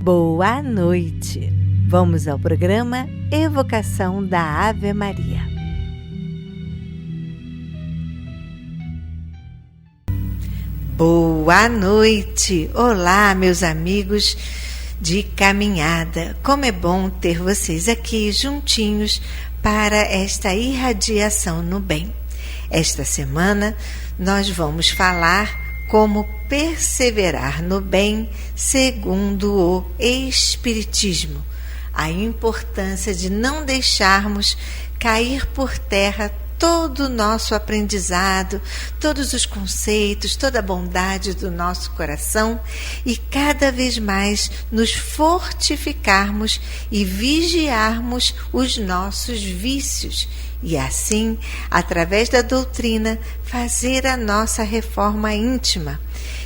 Boa noite! Vamos ao programa Evocação da Ave Maria. Boa noite! Olá, meus amigos de caminhada. Como é bom ter vocês aqui juntinhos para esta irradiação no bem. Esta semana nós vamos falar como perseverar no bem segundo o Espiritismo. A importância de não deixarmos cair por terra todo o nosso aprendizado, todos os conceitos, toda a bondade do nosso coração e cada vez mais nos fortificarmos e vigiarmos os nossos vícios e assim, através da doutrina, fazer a nossa reforma íntima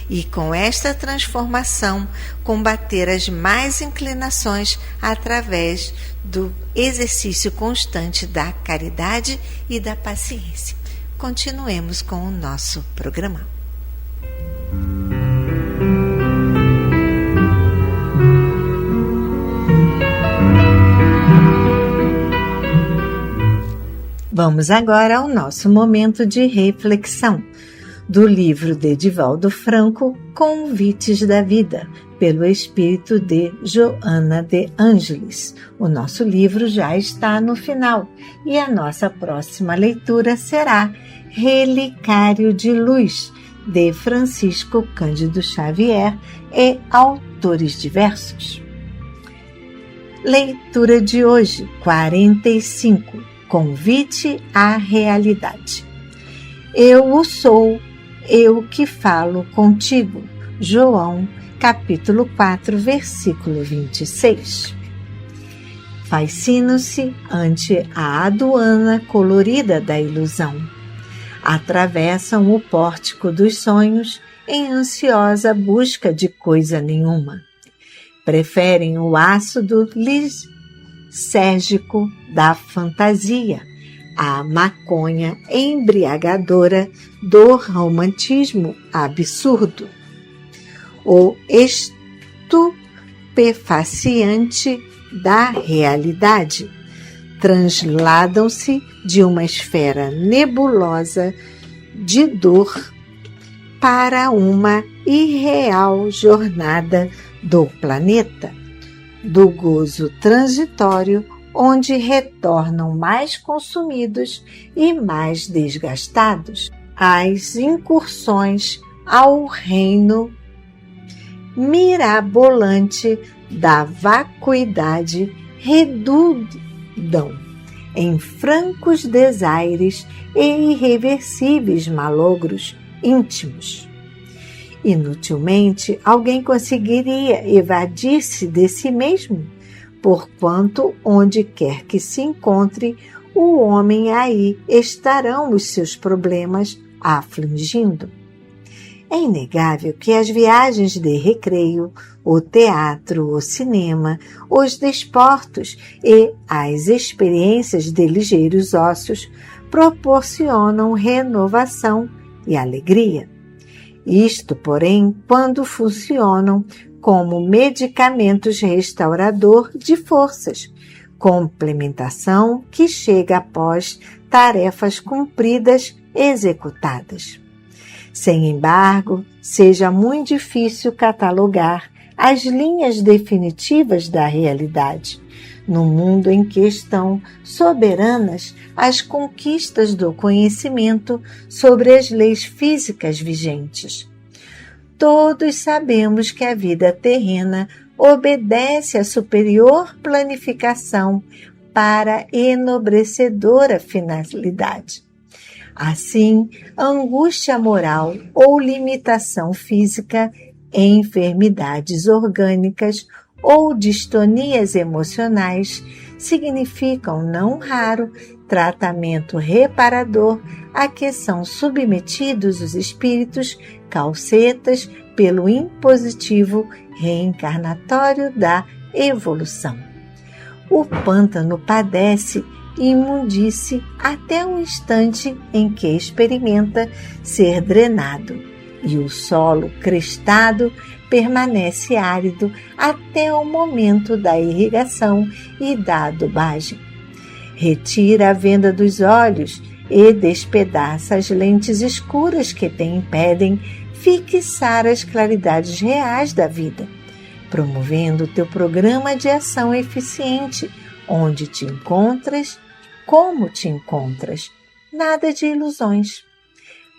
e com esta transformação combater as más inclinações através do exercício constante da caridade e da paciência. Continuemos com o nosso programa. Vamos agora ao nosso momento de reflexão do livro de Divaldo Franco, Convites da Vida, pelo espírito de Joana de Ângeles. O nosso livro já está no final e a nossa próxima leitura será Relicário de Luz, de Francisco Cândido Xavier e autores diversos. Leitura de hoje, 45. Convite à realidade. Eu o sou, eu que falo contigo. João, capítulo 4, versículo 26. Fascino-se ante a aduana colorida da ilusão. Atravessam o pórtico dos sonhos em ansiosa busca de coisa nenhuma. Preferem o ácido lisérgico da fantasia, a maconha embriagadora do romantismo absurdo, o estupefaciente da realidade. Transladam-se de uma esfera nebulosa de dor para uma irreal jornada do planeta, do gozo transitório, onde retornam mais consumidos e mais desgastados as incursões ao reino mirabolante da vacuidade, redundam em francos desaires e irreversíveis malogros íntimos. Inutilmente alguém conseguiria evadir-se de si mesmo, porquanto onde quer que se encontre o homem, aí estarão os seus problemas afligindo. É inegável que as viagens de recreio, o teatro, o cinema, os desportos e as experiências de ligeiros ócios proporcionam renovação e alegria. Isto, porém, quando funcionam como medicamentos restaurador de forças, complementação que chega após tarefas cumpridas executadas. Sem embargo, seja muito difícil catalogar as linhas definitivas da realidade, no mundo em que estão soberanas as conquistas do conhecimento sobre as leis físicas vigentes. Todos sabemos que a vida terrena obedece à superior planificação para enobrecedora finalidade. Assim, angústia moral ou limitação física, enfermidades orgânicas ou distonias emocionais significam, não raro, tratamento reparador a que são submetidos os espíritos calcetas pelo impositivo reencarnatório da evolução. O pântano padece imundície até o instante em que experimenta ser drenado, e o solo crestado permanece árido até o momento da irrigação e da adubagem. Retira a venda dos olhos e despedaça as lentes escuras que te impedem fixar as claridades reais da vida, promovendo o teu programa de ação eficiente, onde te encontras, como te encontras. Nada de ilusões.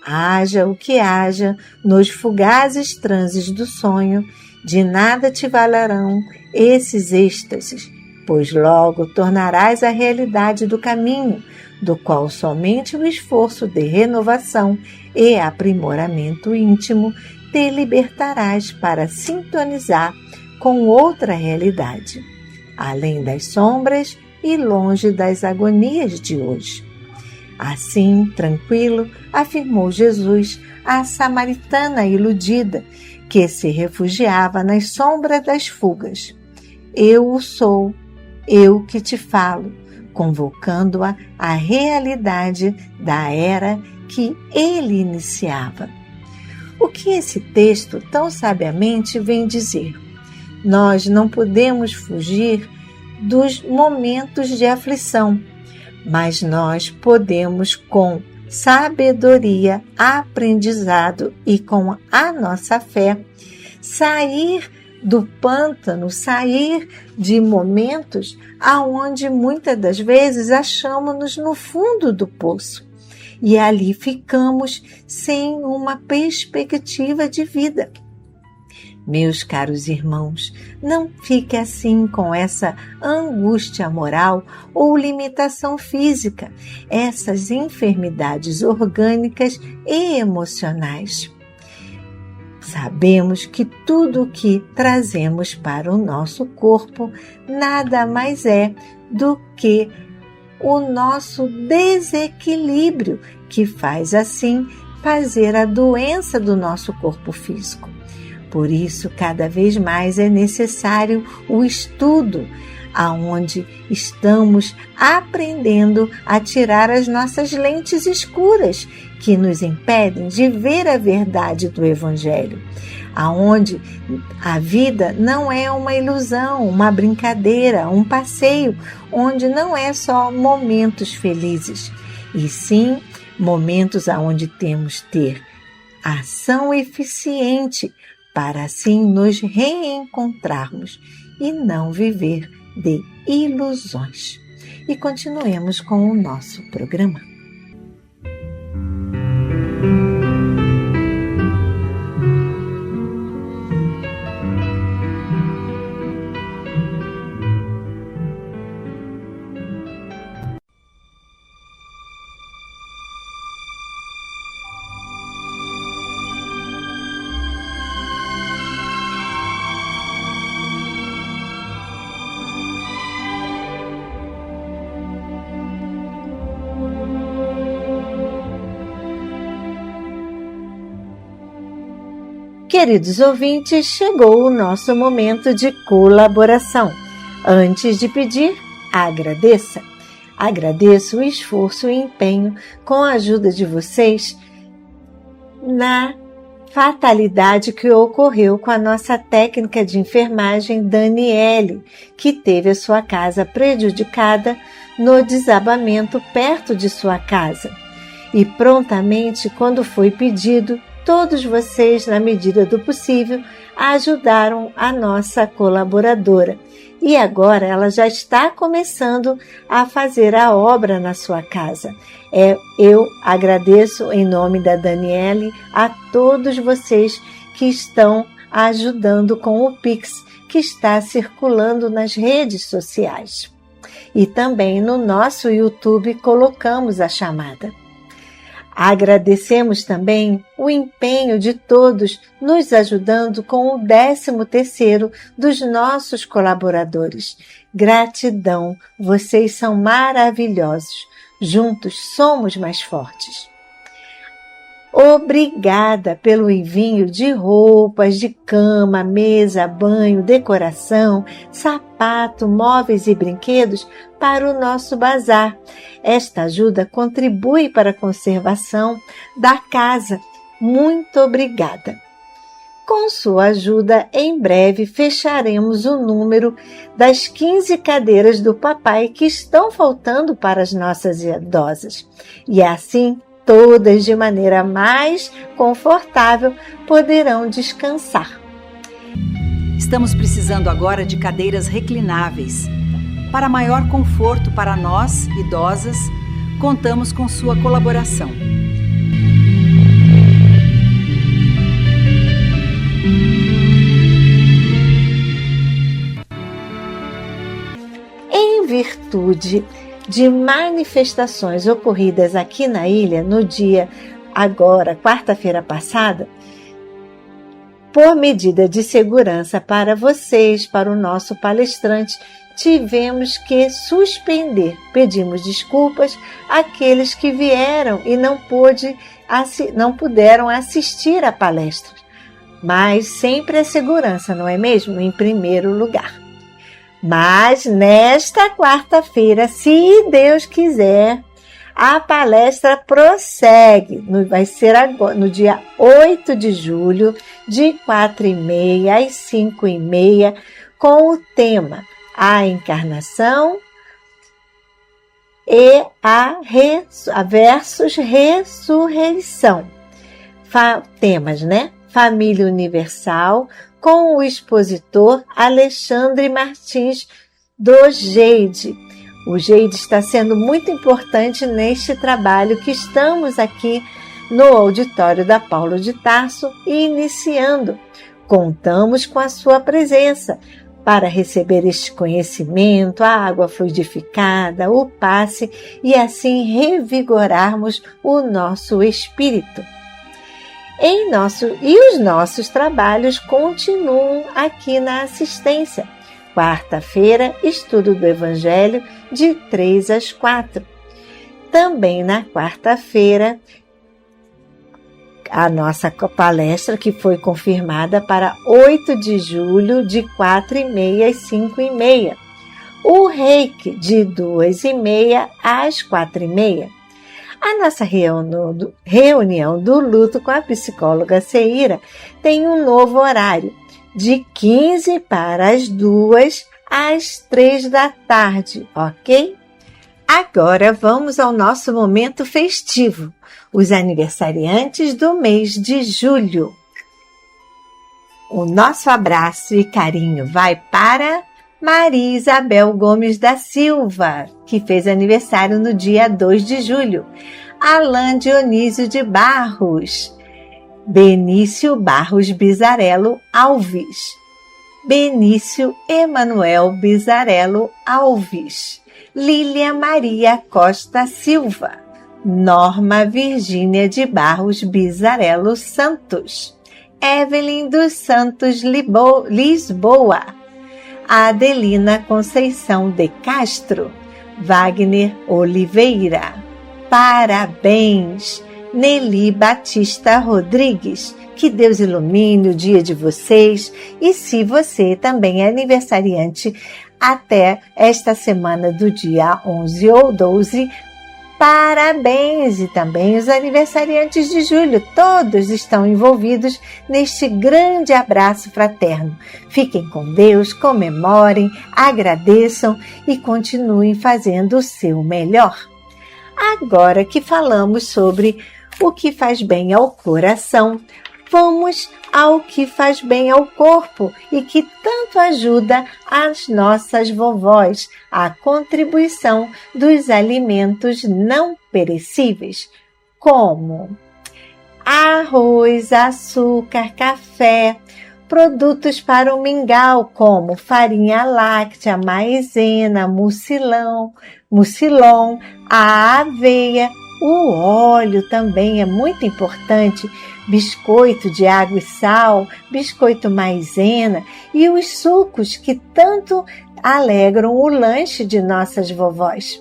Haja o que haja nos fugazes transes do sonho, de nada te valerão esses êxtases, pois logo tornarás a realidade do caminho, do qual somente o esforço de renovação e aprimoramento íntimo te libertarás para sintonizar com outra realidade, além das sombras e longe das agonias de hoje. Assim, tranquilo, afirmou Jesus à samaritana iludida, que se refugiava nas sombras das fugas. Eu o sou, eu que te falo, convocando-a à realidade da era que ele iniciava. O que esse texto tão sabiamente vem dizer? Nós não podemos fugir dos momentos de aflição, mas nós podemos, com sabedoria, aprendizado e com a nossa fé, sair do pântano, sair de momentos aonde muitas das vezes achamos-nos no fundo do poço e ali ficamos sem uma perspectiva de vida. Meus caros irmãos, não fique assim com essa angústia moral ou limitação física, essas enfermidades orgânicas e emocionais. Sabemos que tudo o que trazemos para o nosso corpo nada mais é do que o nosso desequilíbrio, que faz assim fazer a doença do nosso corpo físico. Por isso, cada vez mais é necessário o estudo, aonde estamos aprendendo a tirar as nossas lentes escuras que nos impedem de ver a verdade do Evangelho, aonde a vida não é uma ilusão, uma brincadeira, um passeio, onde não é só momentos felizes, e sim momentos aonde temos que ter ação eficiente para assim nos reencontrarmos e não viver de ilusões. E continuemos com o nosso programa. Queridos ouvintes, chegou o nosso momento de colaboração. Antes de pedir, agradeça. Agradeço o esforço e empenho com a ajuda de vocês na fatalidade que ocorreu com a nossa técnica de enfermagem Daniele, que teve a sua casa prejudicada no desabamento perto de sua casa. E prontamente, quando foi pedido, todos vocês, na medida do possível, ajudaram a nossa colaboradora. E agora ela já está começando a fazer a obra na sua casa. Eu agradeço em nome da Daniele a todos vocês que estão ajudando com o Pix, que está circulando nas redes sociais. E também no nosso YouTube colocamos a chamada. Agradecemos também o empenho de todos nos ajudando com o 13º dos nossos colaboradores. Gratidão, vocês são maravilhosos. Juntos somos mais fortes. Obrigada pelo envio de roupas, de cama, mesa, banho, decoração, sapato, móveis e brinquedos para o nosso bazar. Esta ajuda contribui para a conservação da casa Muito obrigada. Com sua ajuda, em breve fecharemos o número das 15 cadeiras do papai que estão faltando para as nossas idosas. E assim, todas de maneira mais confortável poderão descansar. Estamos precisando agora de cadeiras reclináveis. Para maior conforto para nós, idosas, contamos com sua colaboração. Em virtude de manifestações ocorridas aqui na ilha no dia agora, quarta-feira passada, por medida de segurança para vocês, para o nosso palestrante, tivemos que suspender. Pedimos desculpas àqueles que vieram e não puderam assistir à palestra. Mas sempre a segurança, não é mesmo? Em primeiro lugar. Mas nesta quarta-feira, se Deus quiser, a palestra prossegue. Vai ser agora, no dia 8 de julho, de 4h30 às 5h30, com o tema A Encarnação e a versus Ressurreição. Temas, né? Família Universal, com o expositor Alexandre Martins do Geide. O Geide está sendo muito importante neste trabalho que estamos aqui no auditório da Paulo de Tarso iniciando. Contamos com a sua presença para receber este conhecimento, a água fluidificada, o passe e assim revigorarmos o nosso espírito. E os nossos trabalhos continuam aqui na assistência. Quarta-feira, estudo do Evangelho de 3 às 4. Também na quarta-feira, a nossa palestra que foi confirmada para 8 de julho de 4h30 às 5h30. O Reiki de 2h30 às 4h30. A nossa reunião do luto com a psicóloga Ceira tem um novo horário, de 15 para as 2 às 3 da tarde, ok? Agora vamos ao nosso momento festivo, os aniversariantes do mês de julho. O nosso abraço e carinho vai para Maria Isabel Gomes da Silva, que fez aniversário no dia 2 de julho. Alain Dionísio de Barros. Benício Barros Bizarello Alves. Benício Emanuel Bizarello Alves. Lília Maria Costa Silva. Norma Virgínia de Barros Bizarello Santos. Evelyn dos Santos Lisboa. Adelina Conceição de Castro, Wagner Oliveira. Parabéns, Nelly Batista Rodrigues. Que Deus ilumine o dia de vocês. E se você também é aniversariante até esta semana do dia 11 ou 12, parabéns! E também os aniversariantes de julho, todos estão envolvidos neste grande abraço fraterno. Fiquem com Deus, comemorem, agradeçam e continuem fazendo o seu melhor. Agora que falamos sobre o que faz bem ao coração, vamos ao que faz bem ao corpo e que tanto ajuda as nossas vovós, a contribuição dos alimentos não perecíveis, como arroz, açúcar, café, produtos para o mingau, como farinha láctea, maizena, mucilon, a aveia, o óleo também é muito importante, biscoito de água e sal, biscoito maizena e os sucos que tanto alegram o lanche de nossas vovós.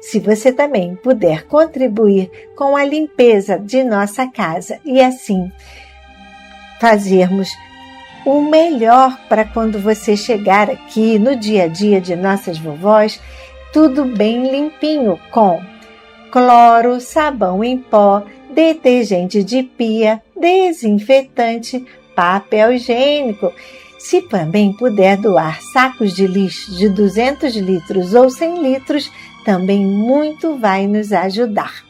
Se você também puder contribuir com a limpeza de nossa casa e assim fazermos o melhor para quando você chegar aqui no dia a dia de nossas vovós, tudo bem limpinho com cloro, sabão em pó, detergente de pia, desinfetante, papel higiênico. Se também puder doar sacos de lixo de 200 litros ou 100 litros, também muito vai nos ajudar.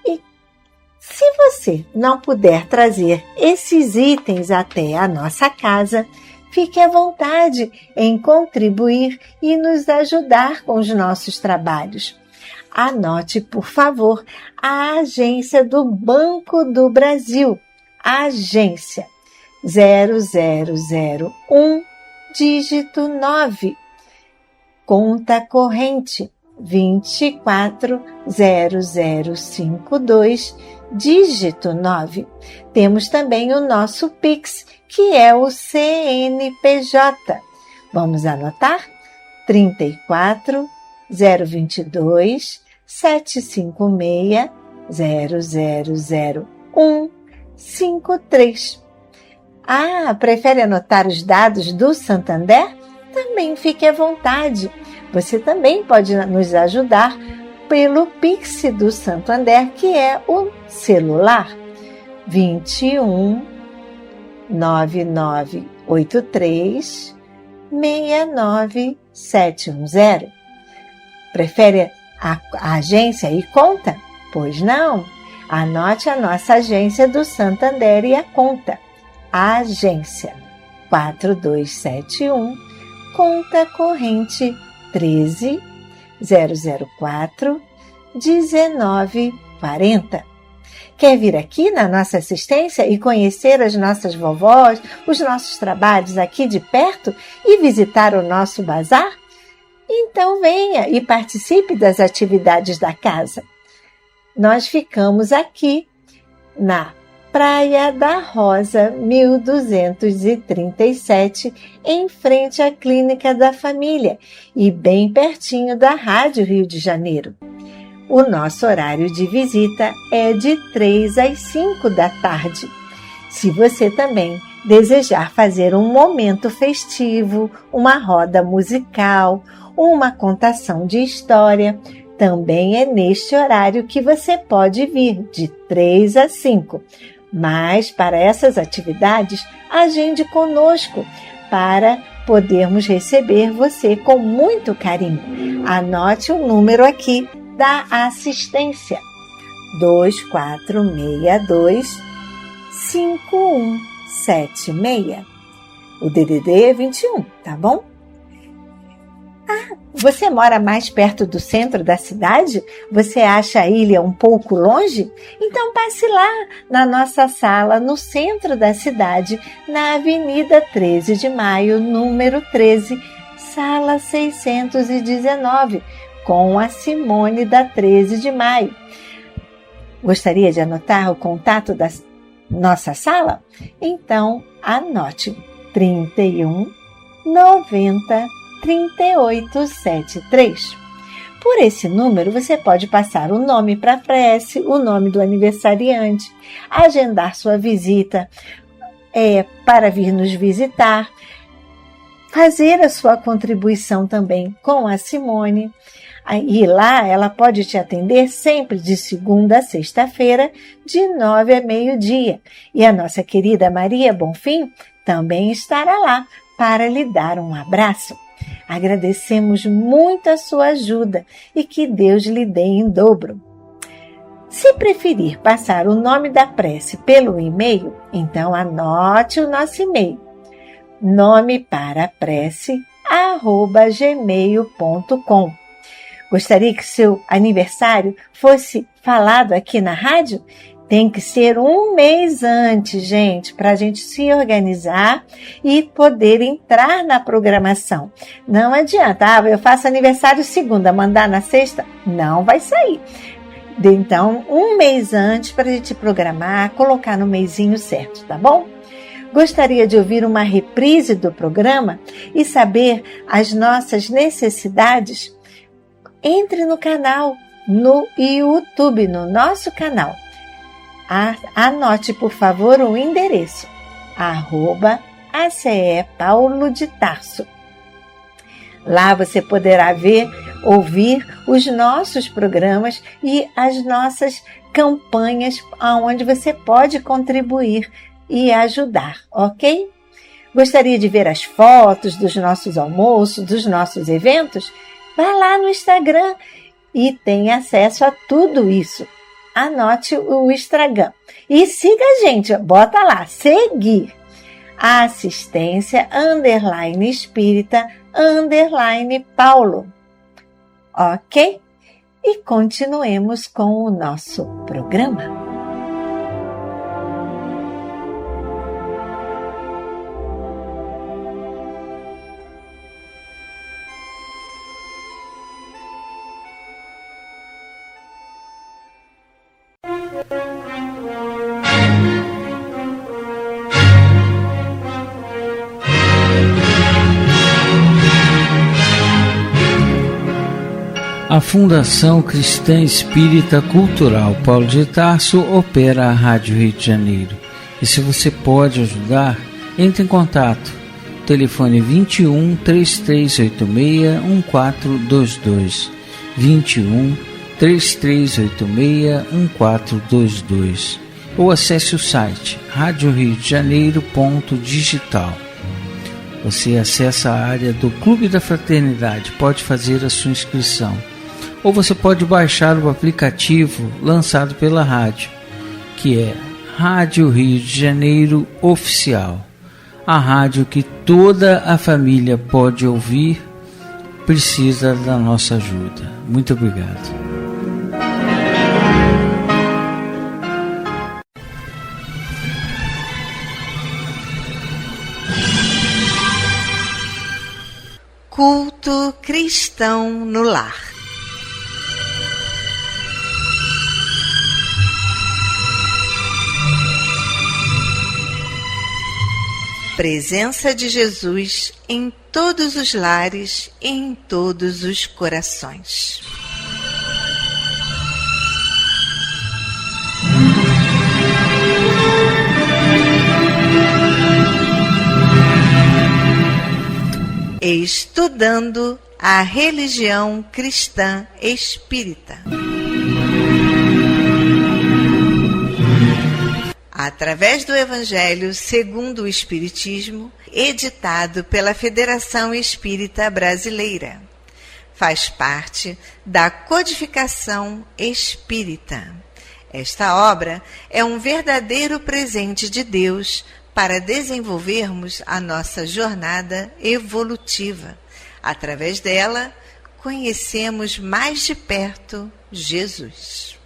E se você não puder trazer esses itens até a nossa casa, fique à vontade em contribuir e nos ajudar com os nossos trabalhos. Anote, por favor, a agência do Banco do Brasil, a agência 0001, dígito 9, conta corrente 240052, dígito 9. Temos também o nosso Pix, que é o CNPJ. Vamos anotar? 34 022 756 000153. Prefere anotar os dados do Santander? Também fique à vontade. Você também pode nos ajudar pelo Pix do Santander, que é o celular 21 9983 69710. Prefere a agência e conta? Pois não? Anote a nossa agência do Santander e a conta. A agência 4271, conta corrente 13 004 1940. Quer vir aqui na nossa assistência e conhecer as nossas vovós, os nossos trabalhos aqui de perto e visitar o nosso bazar? Então venha e participe das atividades da casa. Nós ficamos aqui na Praia da Rosa, 1237, em frente à Clínica da Família e bem pertinho da Rádio Rio de Janeiro. O nosso horário de visita é de 3 às 5 da tarde. Se você também desejar fazer um momento festivo, uma roda musical, uma contação de história, também é neste horário que você pode vir, de 3 a 5. Mas, para essas atividades, agende conosco para podermos receber você com muito carinho. Anote o número aqui da assistência: 2462 5176. O DDD é 21, tá bom? Você mora mais perto do centro da cidade? Você acha a ilha um pouco longe? Então passe lá na nossa sala no centro da cidade, na Avenida 13 de Maio, número 13, sala 619, com a Simone da 13 de Maio. Gostaria de anotar o contato da nossa sala? Então anote: 31 90 3873. Por esse número, você pode passar o nome para a prece, o nome do aniversariante, agendar sua visita para vir nos visitar, fazer a sua contribuição também com a Simone. E lá ela pode te atender sempre de segunda a sexta-feira, de 9 a meio-dia. E a nossa querida Maria Bonfim também estará lá para lhe dar um abraço. Agradecemos muito a sua ajuda e que Deus lhe dê em dobro. Se preferir passar o nome da prece pelo e-mail, então anote o nosso e-mail: nomeParaPrece@gmail.com. Gostaria que seu aniversário fosse falado aqui na rádio? Tem que ser um mês antes, gente, para a gente se organizar e poder entrar na programação. Não adianta, eu faço aniversário segunda, mandar na sexta, não vai sair. Então, um mês antes para a gente programar, colocar no mêsinho certo, tá bom? Gostaria de ouvir uma reprise do programa e saber as nossas necessidades? Entre no canal, no YouTube, no nosso canal. Anote, por favor, o endereço: @ACE Paulo de Tarso. Lá você poderá ver ouvir os nossos programas e as nossas campanhas onde você pode contribuir e ajudar, ok? Gostaria de ver as fotos dos nossos almoços, dos nossos eventos? Vá lá no Instagram e tem acesso a tudo isso. Anote o Instagram e siga a gente, bota lá, seguir. Assistência _espírita _Paulo. Ok? E continuemos com o nosso programa. A Fundação Cristã Espírita Cultural Paulo de Tarso opera a Rádio Rio de Janeiro. E se você pode ajudar, entre em contato. Telefone 21 3386 1422. 21 3386 1422. Ou acesse o site radioriodejaneiro.digital. Você acessa a área do Clube da Fraternidade, pode fazer a sua inscrição. Ou você pode baixar o aplicativo lançado pela rádio, que é Rádio Rio de Janeiro Oficial. A rádio que toda a família pode ouvir, precisa da nossa ajuda. Muito obrigado. Culto cristão no lar. Presença de Jesus em todos os lares e em todos os corações. Estudando a religião cristã espírita. Através do Evangelho segundo o Espiritismo, editado pela Federação Espírita Brasileira. Faz parte da Codificação Espírita. Esta obra é um verdadeiro presente de Deus para desenvolvermos a nossa jornada evolutiva. Através dela, conhecemos mais de perto Jesus.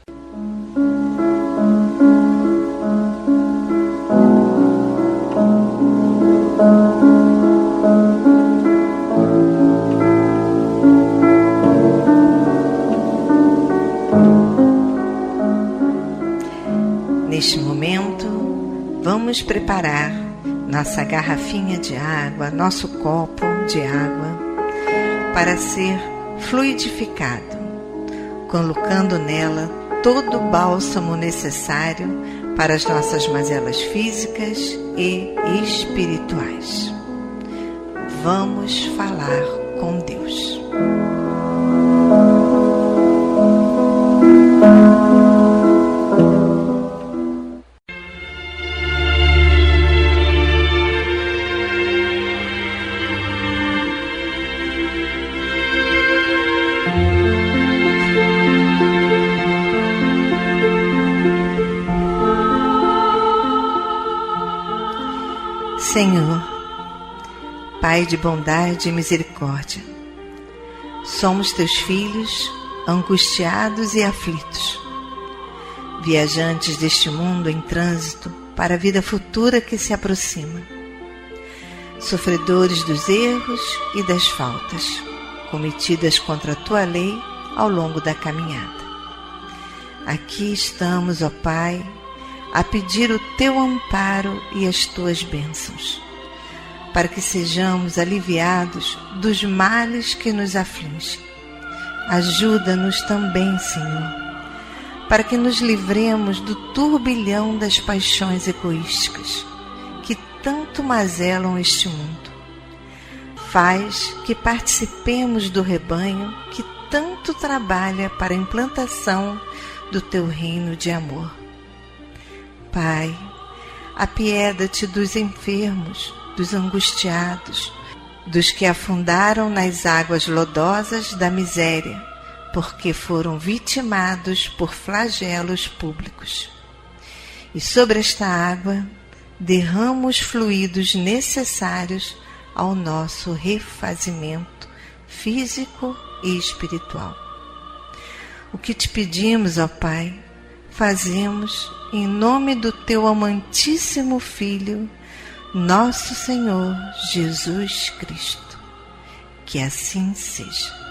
Neste momento, vamos preparar nossa garrafinha de água, nosso copo de água, para ser fluidificado, colocando nela todo o bálsamo necessário para as nossas mazelas físicas e espirituais. Vamos falar com Deus. Senhor, Pai de bondade e misericórdia, somos teus filhos, angustiados e aflitos, viajantes deste mundo em trânsito para a vida futura que se aproxima, sofredores dos erros e das faltas cometidas contra a tua lei ao longo da caminhada. Aqui estamos, ó Pai, a pedir o teu amparo e as tuas bênçãos, para que sejamos aliviados dos males que nos afligem. Ajuda-nos também, Senhor, para que nos livremos do turbilhão das paixões egoísticas que tanto mazelam este mundo. Faz que participemos do rebanho que tanto trabalha para a implantação do teu reino de amor. Pai, apieda-te dos enfermos, dos angustiados, dos que afundaram nas águas lodosas da miséria, porque foram vitimados por flagelos públicos. E sobre esta água derrama os fluidos necessários ao nosso refazimento físico e espiritual. O que te pedimos, ó Pai, fazemos em nome do teu amantíssimo Filho, nosso Senhor Jesus Cristo. Que assim seja.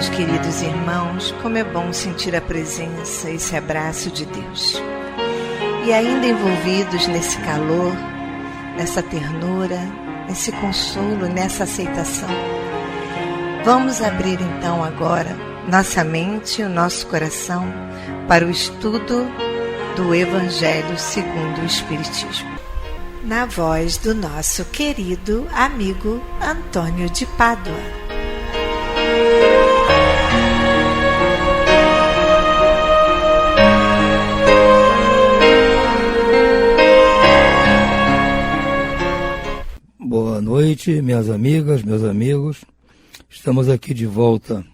Meus queridos irmãos, como é bom sentir a presença, esse abraço de Deus. E ainda envolvidos nesse calor, nessa ternura, nesse consolo, nessa aceitação, vamos abrir então agora nossa mente e o nosso coração para o estudo do Evangelho segundo o Espiritismo. Na voz do nosso querido amigo Antônio de Pádua. Boa noite, minhas amigas, meus amigos. Estamos aqui de volta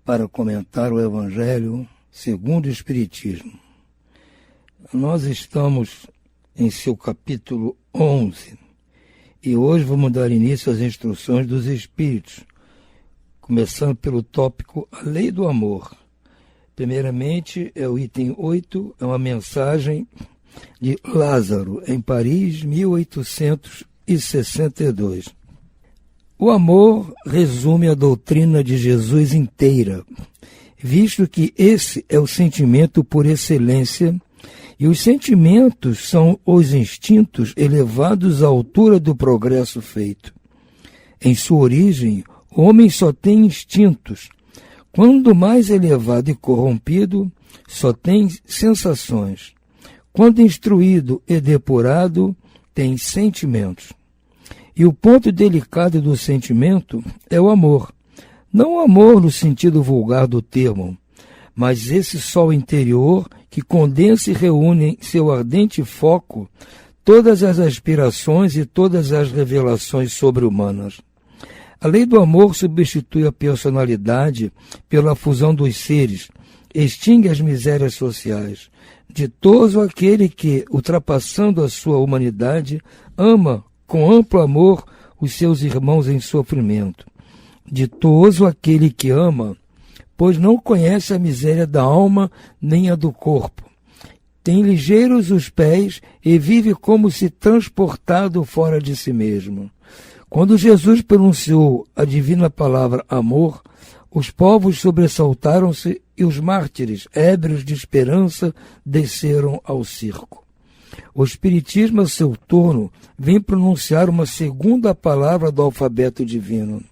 para comentar o Evangelho segundo o Espiritismo. Nós estamos em seu capítulo 11 e hoje vamos dar início às instruções dos Espíritos, começando pelo tópico A Lei do Amor. Primeiramente, é o item 8, é uma mensagem de Lázaro, em Paris, 1862. O amor resume a doutrina de Jesus inteira, visto que esse é o sentimento por excelência, e os sentimentos são os instintos elevados à altura do progresso feito. Em sua origem, o homem só tem instintos. Quando mais elevado e corrompido, só tem sensações. Quando instruído e depurado, tem sentimentos. E o ponto delicado do sentimento é o amor. Não o amor no sentido vulgar do termo, mas esse sol interior que condensa e reúne em seu ardente foco todas as aspirações e todas as revelações sobre-humanas. A lei do amor substitui a personalidade pela fusão dos seres, extingue as misérias sociais. Ditoso aquele que, ultrapassando a sua humanidade, ama com amplo amor os seus irmãos em sofrimento. Ditoso aquele que ama, pois não conhece a miséria da alma nem a do corpo. Tem ligeiros os pés e vive como se transportado fora de si mesmo. Quando Jesus pronunciou a divina palavra amor, os povos sobressaltaram-se e os mártires, ébrios de esperança, desceram ao circo. O Espiritismo, a seu turno, vem pronunciar uma segunda palavra do alfabeto divino.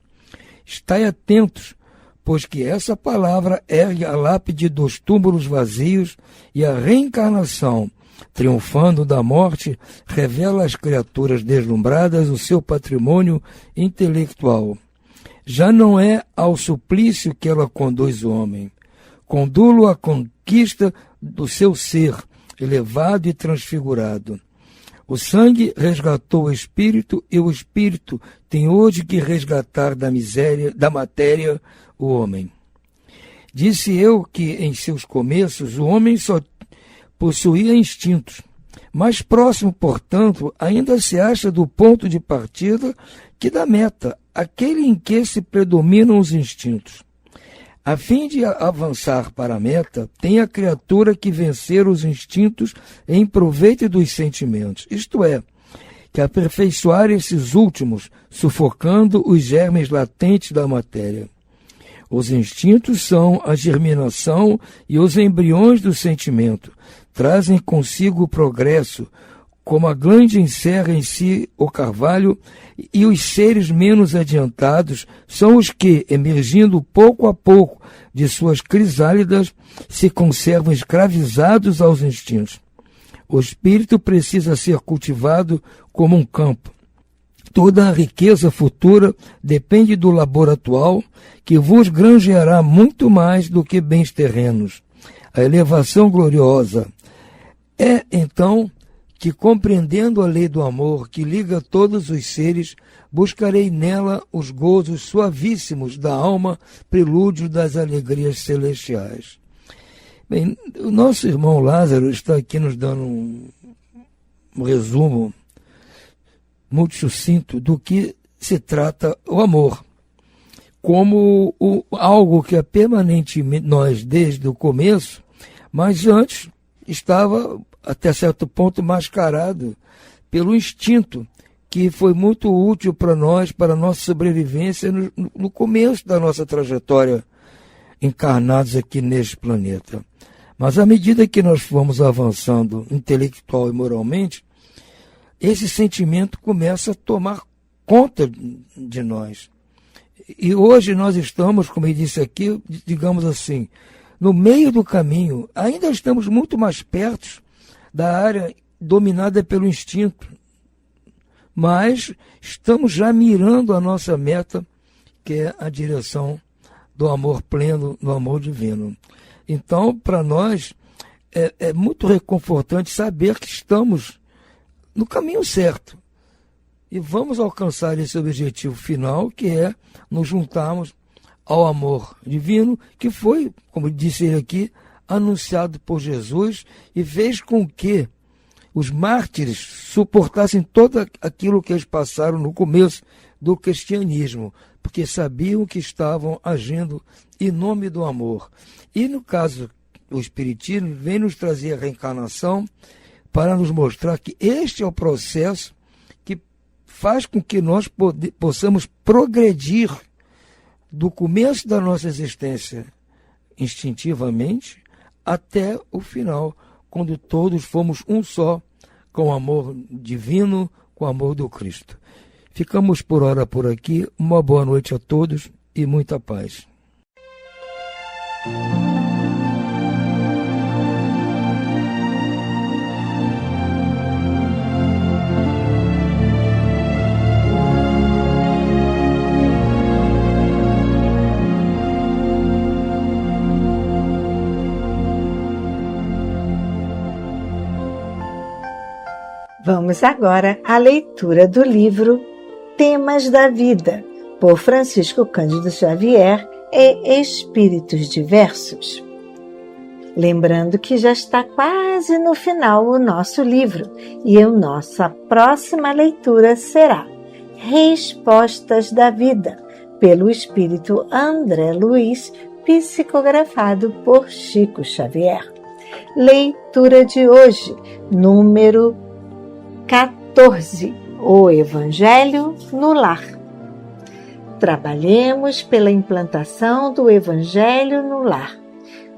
Estai atentos, pois que essa palavra ergue a lápide dos túmulos vazios e a reencarnação, triunfando da morte, revela às criaturas deslumbradas o seu patrimônio intelectual. Já não é ao suplício que ela conduz o homem. Condulo à conquista do seu ser, elevado e transfigurado. O sangue resgatou o espírito e o espírito tem hoje que resgatar da miséria, da matéria, o homem. Disse eu que em seus começos o homem só possuía instintos. Mais próximo, portanto, ainda se acha do ponto de partida que da meta, aquele em que se predominam os instintos. A fim de avançar para a meta, tem a criatura que vencer os instintos em proveito dos sentimentos, isto é, que aperfeiçoar esses últimos, sufocando os germes latentes da matéria. Os instintos são a germinação e os embriões do sentimento, trazem consigo o progresso, como a glande encerra em si o carvalho, e os seres menos adiantados são os que, emergindo pouco a pouco de suas crisálidas, se conservam escravizados aos instintos. O espírito precisa ser cultivado como um campo. Toda a riqueza futura depende do labor atual, que vos granjeará muito mais do que bens terrenos. A elevação gloriosa é, então, que, compreendendo a lei do amor que liga todos os seres, buscarei nela os gozos suavíssimos da alma, prelúdio das alegrias celestiais. Bem, o nosso irmão Lázaro está aqui nos dando um resumo muito sucinto do que se trata o amor, como algo que é permanentemente nós desde o começo, mas antes estava até certo ponto mascarado pelo instinto, que foi muito útil para nós, para a nossa sobrevivência no começo da nossa trajetória encarnados aqui neste planeta. Mas à medida que nós fomos avançando intelectual e moralmente, esse sentimento começa a tomar conta de nós. E hoje nós estamos, como eu disse aqui, digamos assim, no meio do caminho. Ainda estamos muito mais perto da área dominada pelo instinto, mas estamos já mirando a nossa meta, que é a direção do amor pleno, do amor divino. Então, para nós, é muito reconfortante saber que estamos no caminho certo. E vamos alcançar esse objetivo final, que é nos juntarmos ao amor divino, que foi, como disse ele aqui, anunciado por Jesus e fez com que os mártires suportassem todo aquilo que eles passaram no começo do cristianismo, porque sabiam que estavam agindo em nome do amor. E no caso, o Espiritismo vem nos trazer a reencarnação para nos mostrar que este é o processo que faz com que nós possamos progredir do começo da nossa existência instintivamente até o final, quando todos fomos um só, com o amor divino, com o amor do Cristo. Ficamos por hora por aqui. Uma boa noite a todos e muita paz. Vamos agora à leitura do livro Temas da Vida, por Francisco Cândido Xavier e Espíritos Diversos. Lembrando que já está quase no final o nosso livro e a nossa próxima leitura será Respostas da Vida, pelo Espírito André Luiz, psicografado por Chico Xavier. Leitura de hoje, número 14. O Evangelho no Lar. Trabalhemos pela implantação do Evangelho no lar.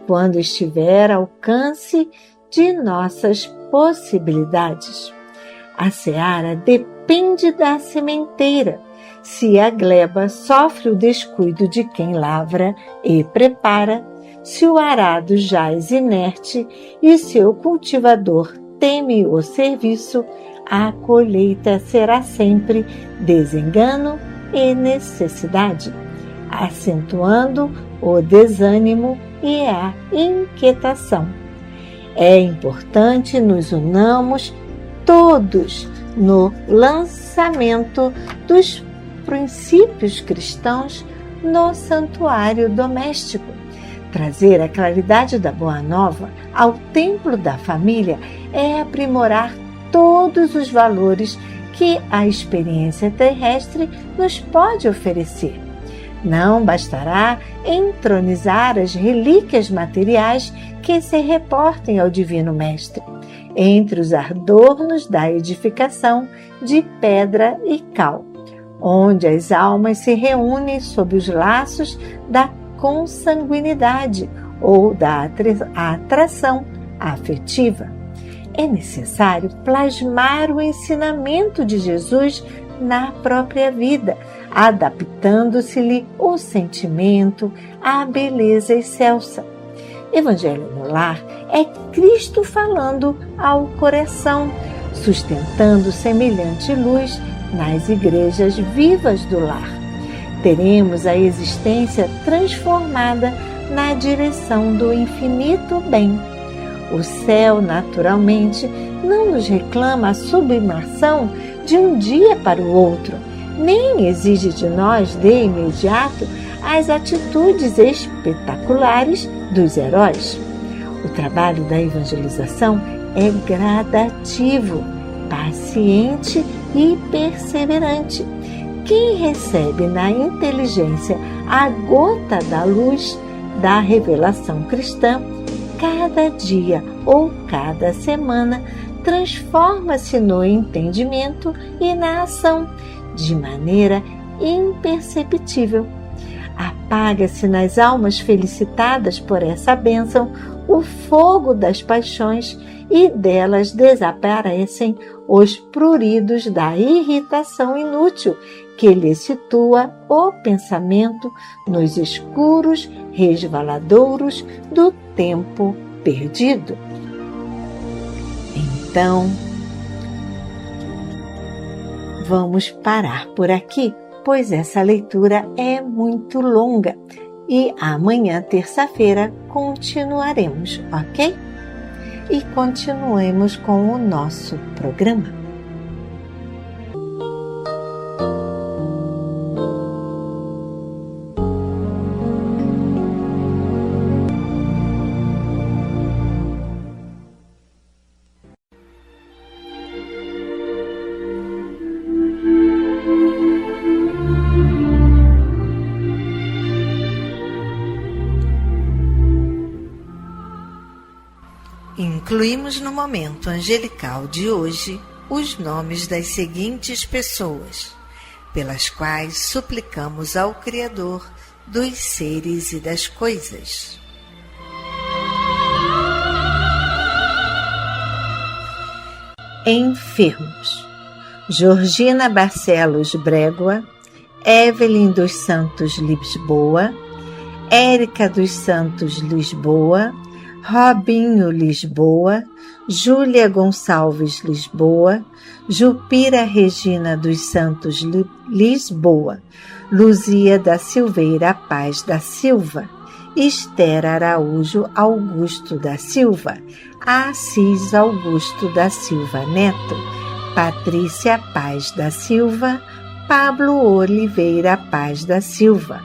quando estiver ao alcance de nossas possibilidades. A seara depende da sementeira. Se a gleba sofre o descuido de quem lavra e prepara, se o arado jaz inerte e seu cultivador teme o serviço, a colheita será sempre desengano e necessidade, acentuando o desânimo e a inquietação. É importante nos unamos todos no lançamento dos princípios cristãos no santuário doméstico. Trazer a claridade da Boa Nova ao templo da família é aprimorar todos os valores que a experiência terrestre nos pode oferecer. Não bastará entronizar as relíquias materiais que se reportem ao Divino Mestre, entre os adornos da edificação de pedra e cal, onde as almas se reúnem sob os laços da consanguinidade ou da atração afetiva. É necessário plasmar o ensinamento de Jesus na própria vida, adaptando-se-lhe o sentimento à beleza excelsa. Evangelho no Lar é Cristo falando ao coração, sustentando semelhante luz nas igrejas vivas do lar. Teremos a existência transformada na direção do infinito bem. O céu, naturalmente, não nos reclama a sublimação de um dia para o outro, nem exige de nós, de imediato, as atitudes espetaculares dos heróis. O trabalho da evangelização é gradativo, paciente e perseverante. Quem recebe na inteligência a gota da luz da revelação cristã, cada dia ou cada semana transforma-se no entendimento e na ação, de maneira imperceptível. Apaga-se nas almas felicitadas por essa bênção o fogo das paixões e delas desaparecem os pruridos da irritação inútil que lhe situa o pensamento nos escuros resvaladouros do tempo perdido. Então, vamos parar por aqui, pois essa leitura é muito longa e amanhã, terça-feira, continuaremos, ok? E continuemos com o nosso programa. Incluímos no momento angelical de hoje os nomes das seguintes pessoas, pelas quais suplicamos ao Criador dos seres e das coisas. Enfermos: Georgina Barcelos Brégua, Evelyn dos Santos Lisboa, Érica dos Santos Lisboa, Robinho Lisboa, Júlia Gonçalves Lisboa, Jupira Regina dos Santos Lisboa, Luzia da Silveira Paz da Silva, Esther Araújo Augusto da Silva, Assis Augusto da Silva Neto, Patrícia Paz da Silva, Pablo Oliveira Paz da Silva,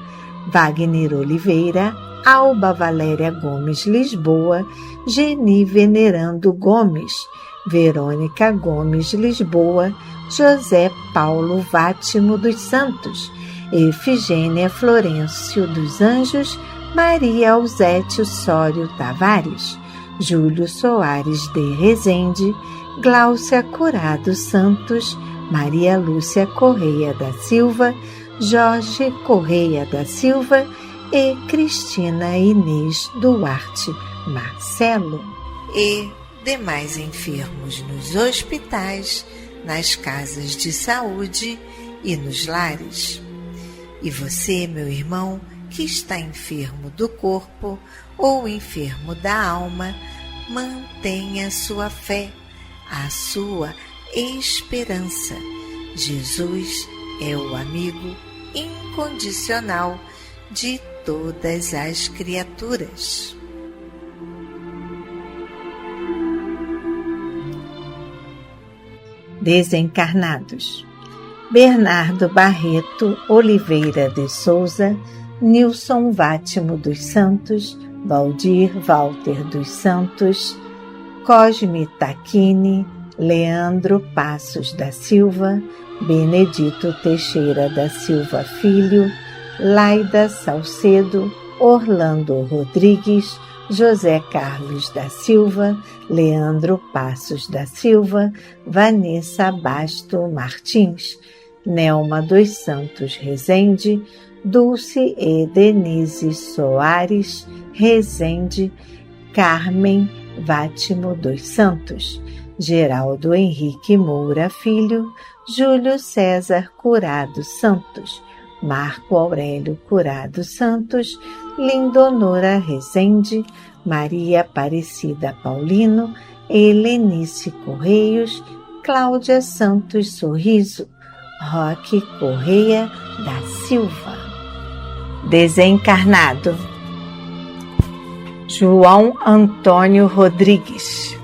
Wagner Oliveira, Alba Valéria Gomes Lisboa, Geni Venerando Gomes, Verônica Gomes Lisboa, José Paulo Vátimo dos Santos, Efigênia Florencio dos Anjos, Maria Alzete Sório Tavares, Júlio Soares de Rezende, Gláucia Curado Santos, Maria Lúcia Correia da Silva, Jorge Correia da Silva, e Cristina Inês Duarte Marcelo, e demais enfermos nos hospitais, nas casas de saúde e nos lares. E você, meu irmão, que está enfermo do corpo ou enfermo da alma, mantenha sua fé, a sua esperança. Jesus é o amigo incondicional de todas as criaturas. Desencarnados: Bernardo Barreto Oliveira de Souza, Nilson Vátimo dos Santos, Valdir Walter dos Santos, Cosme Tacchini, Leandro Passos da Silva, Benedito Teixeira da Silva Filho, Laida Salcedo, Orlando Rodrigues, José Carlos da Silva, Leandro Passos da Silva, Vanessa Basto Martins, Nelma dos Santos Rezende, Dulce e Denise Soares Rezende, Carmen Vátimo dos Santos, Geraldo Henrique Moura Filho, Júlio César Curado Santos, Marco Aurélio Curado Santos, Lindonora Rezende, Maria Aparecida Paulino, Helenice Correios, Cláudia Santos Sorriso, Roque Correia da Silva. Desencarnado: João Antônio Rodrigues.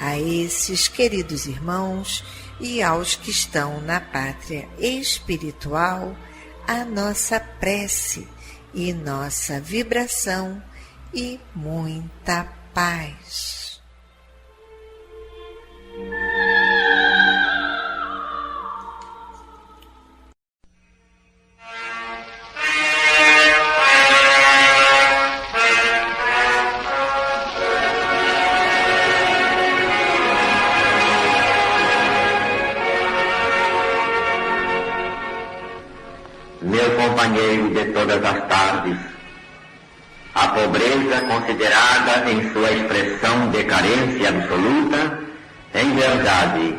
A esses queridos irmãos e aos que estão na pátria espiritual, a nossa prece e nossa vibração e muita paz. Meu companheiro de todas as tardes, a pobreza considerada em sua expressão de carência absoluta, em verdade,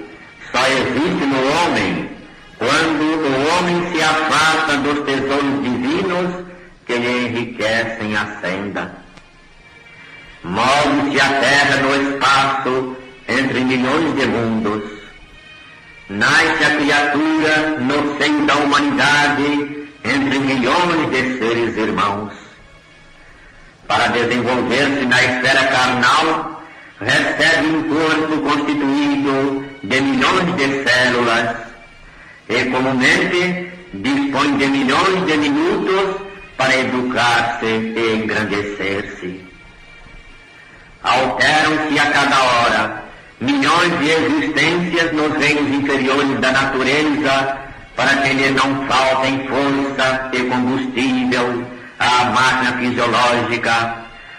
só existe no homem quando o homem se afasta dos tesouros divinos que lhe enriquecem a senda. Move-se a terra no espaço entre milhões de mundos. Nasce a criatura no seio da humanidade entre milhões de seres irmãos. Para desenvolver-se na esfera carnal, recebe um corpo constituído de milhões de células e comumente dispõe de milhões de minutos para educar-se e engrandecer-se. Alteram-se a cada hora milhões de existências nos reinos inferiores da natureza para que lhe não faltem força e combustível à máquina fisiológica,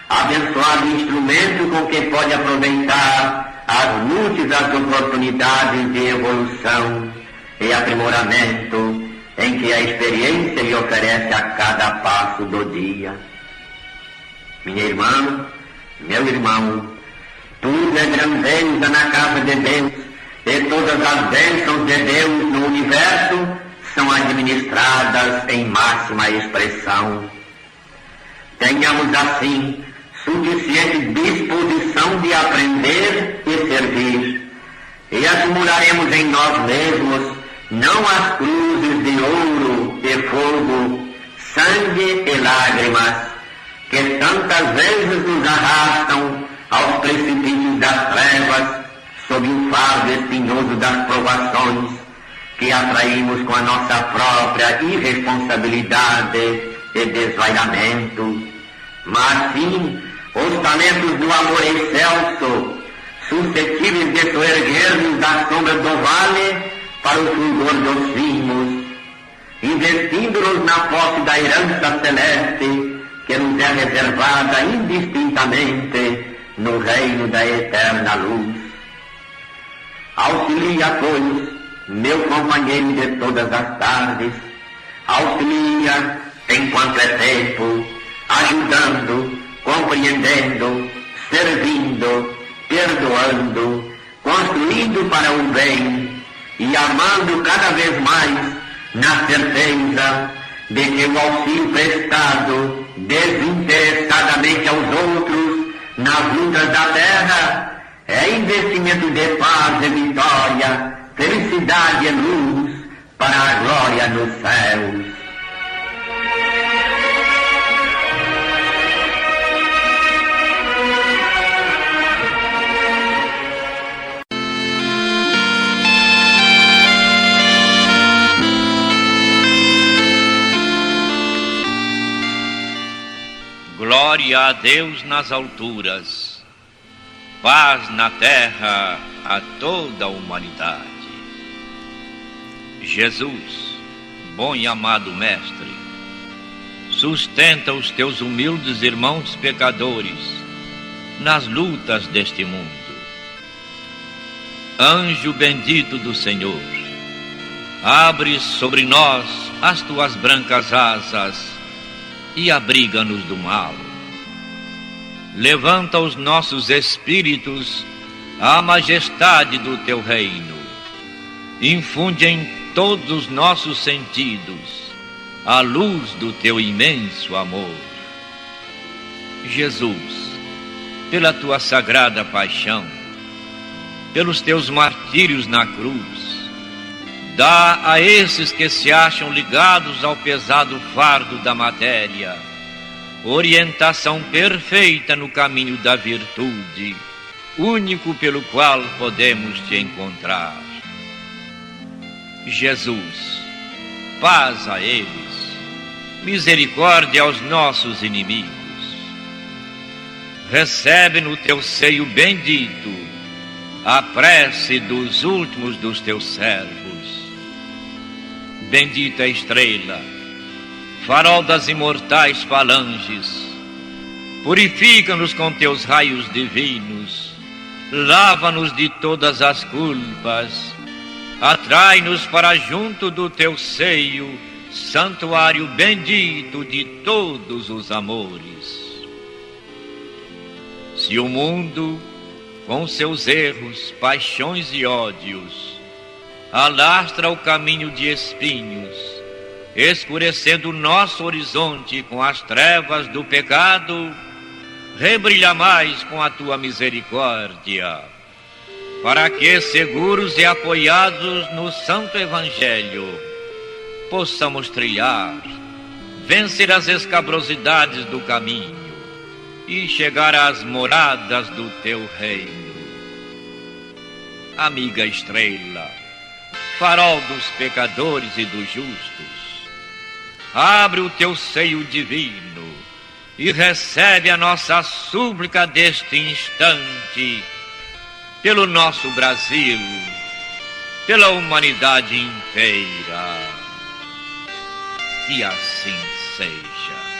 abençoado instrumento com que pode aproveitar as múltiplas oportunidades de evolução e aprimoramento em que a experiência lhe oferece a cada passo do dia. Minha irmã, meu irmão, tudo é grandeza na casa de Deus, e todas as bênçãos de Deus no universo são administradas em máxima expressão. Tenhamos assim suficiente disposição de aprender e servir, e acumularemos em nós mesmos não as cruzes de ouro e fogo, sangue e lágrimas, que tantas vezes nos arrastam aos precipícios das trevas, sob o fardo espinhoso das provações, que atraímos com a nossa própria irresponsabilidade e desvairamento, mas sim os talentos do amor excelso, suscetíveis de soerguer-nos da sombra do vale para o fulgor dos cimos, investindo-nos na posse da herança celeste que nos é reservada indistintamente no reino da eterna luz. Auxilia, pois, meu companheiro de todas as tardes, auxilia, enquanto é tempo, ajudando, compreendendo, servindo, perdoando, construindo para o bem e amando cada vez mais, na certeza de que o auxílio prestado desinteressadamente aos outros nas lutas da terra é investimento de paz e vitória, felicidade e luz para a glória dos céus. Glória a Deus nas alturas, paz na terra a toda a humanidade. Jesus, bom e amado Mestre, sustenta os teus humildes irmãos pecadores nas lutas deste mundo. Anjo bendito do Senhor, abre sobre nós as tuas brancas asas e abriga-nos do mal. Levanta os nossos espíritos à majestade do teu reino. Infunde em todos os nossos sentidos a luz do teu imenso amor. Jesus, pela tua sagrada paixão, pelos teus martírios na cruz, dá a esses que se acham ligados ao pesado fardo da matéria orientação perfeita no caminho da virtude, único pelo qual podemos te encontrar. Jesus, paz a eles, misericórdia aos nossos inimigos. Recebe no teu seio bendito a prece dos últimos dos teus servos. Bendita estrela, farol das imortais falanges, purifica-nos com teus raios divinos, lava-nos de todas as culpas, atrai-nos para junto do teu seio, santuário bendito de todos os amores. Se o mundo, com seus erros, paixões e ódios, alastra o caminho de espinhos, escurecendo o nosso horizonte com as trevas do pecado, rebrilha mais com a tua misericórdia, para que, seguros e apoiados no Santo Evangelho, possamos trilhar, vencer as escabrosidades do caminho e chegar às moradas do teu reino. Amiga estrela, farol dos pecadores e dos justos, abre o teu seio divino e recebe a nossa súplica deste instante pelo nosso Brasil, pela humanidade inteira. Que assim seja.